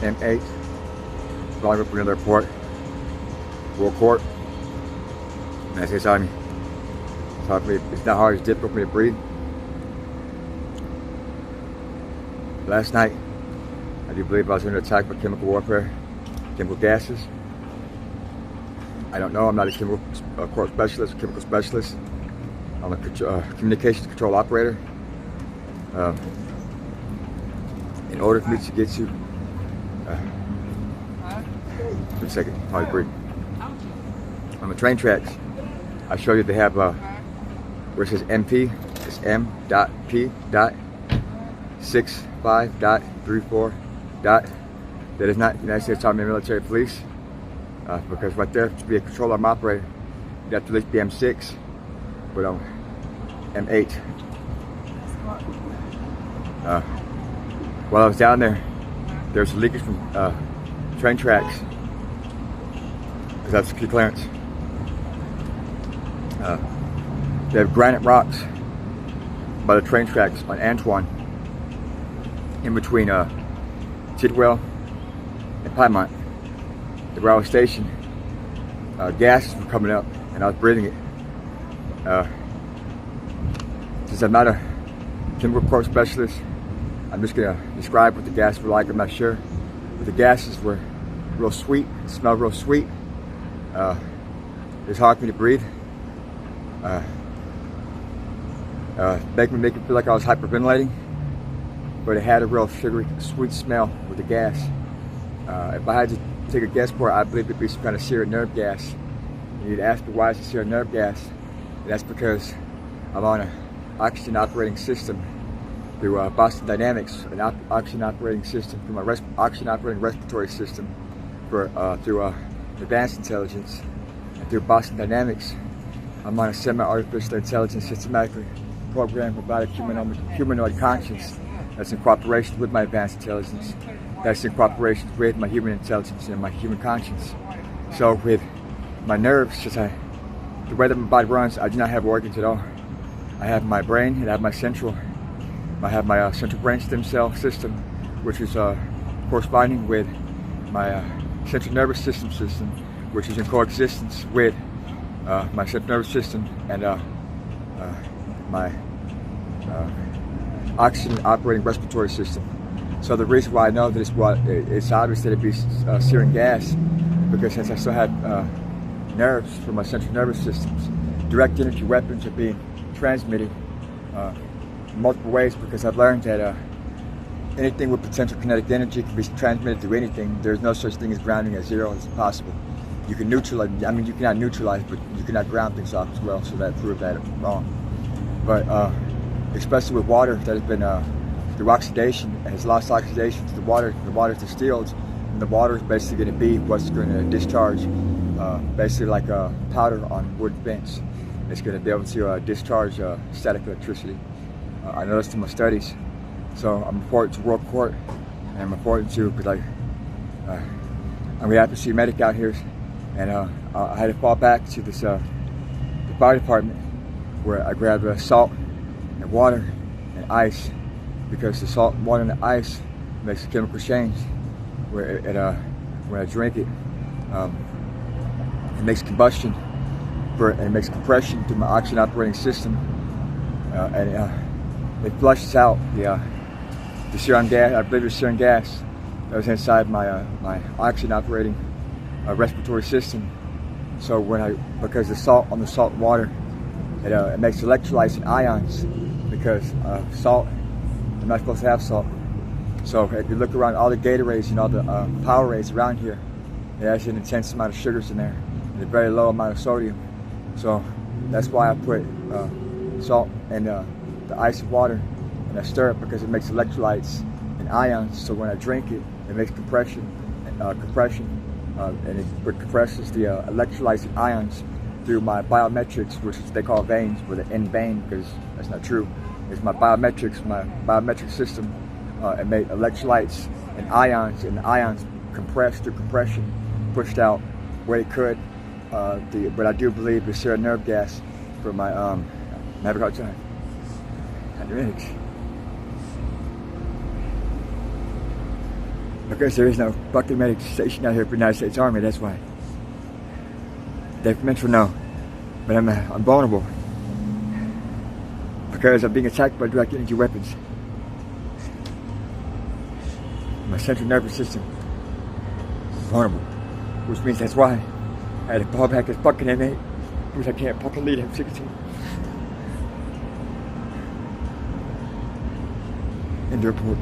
M8, following up another report. World Court. And as they saw me, it's not hard, it's difficult for me to breathe. Last night, I do believe I was under attack by chemical warfare, chemical gases. I don't know, I'm not a chemical court specialist, chemical specialist. I'm a communications control operator. In order for me to get to, wait a second, hard to breathe. On the train tracks, I show you they have where it says MP, it's M.P.65.34. That is not United States Army Military Police, because right there, to be a control arm operator, you have to at least be M6, but I'm M8. While I was down there, there was a leakage from train tracks, because that's security clearance. They have granite rocks by the train tracks on Antoine, in between Tidwell and Piedmont. The railway station, gases were coming up, and I was breathing it. Since I'm not a chemical corps specialist, I'm just gonna describe what the gases were like. I'm not sure, but the gases were real sweet, smelled real sweet. It's hard for me to breathe. Make me feel like I was hyperventilating, but it had a real sugary, sweet smell with the gas. If I had to take a guess for it, I believe it'd be some kind of serum nerve gas. And you'd ask me why it's a serum nerve gas. And that's because I'm on an oxygen operating system through Boston Dynamics, an oxygen operating system through my oxygen operating respiratory system through advanced intelligence, and through Boston Dynamics, I'm on a semi-artificial intelligence systematically programmed robotic humanoid conscience that's in cooperation with my advanced intelligence, that's in cooperation with my human intelligence and my human conscience. So with my nerves, the way that my body runs, I do not have organs at all. I have my brain and I have my central brain stem cell system, which is corresponding with my central nervous system, which is in coexistence with my central nervous system and my oxygen operating respiratory system. So the reason why I know that it's obvious that it'd be serum gas, because since I still have nerves from my central nervous systems, direct energy weapons are being transmitted in multiple ways, because I've learned that anything with potential kinetic energy can be transmitted through anything. There's no such thing as grounding at zero as possible. You can neutralize, you cannot neutralize, but you cannot ground things off as well, so that proved that wrong. But especially with water that has been through oxidation, has lost oxidation to the water is distilled, and the water is basically going to be what's going to discharge, basically like a powder on wood vents. It's going to be able to discharge static electricity. I noticed in my studies. So I'm reporting to World Court, and I'm reporting to, because I'm the after medic out here, and I had to fall back to this the fire department, where I grabbed salt and water and ice, because the salt, water, and the ice makes a chemical change, where when I drink it, it makes combustion, and it makes compression through my oxygen operating system, and it flushes out the serum gas. I believe it's serum gas that was inside my oxygen operating respiratory system. So because the salt on the salt water, it makes electrolytes and ions, because salt, I'm not supposed to have salt. So if you look around all the Gatorades and all the Powerades around here, it has an intense amount of sugars in there and a very low amount of sodium. So that's why I put salt and the ice and water, and I stir it, because it makes electrolytes and ions. So when I drink it, it makes compression, and it compresses the electrolytes and ions through my biometrics, which they call veins, with an N vein, because that's not true. It's my biometric system. It made electrolytes and the ions compressed through compression, pushed out where it could. But I do believe the serum nerve gas for my having a hard time. Because there is no bucket medic station out here for the United States Army, that's why. Dave Mitchell, no. But I'm vulnerable. Because I'm being attacked by direct energy weapons. My central nervous system is vulnerable. Which means that's why I had to fall back as fucking M8. Because I can't fucking lead M16. End report.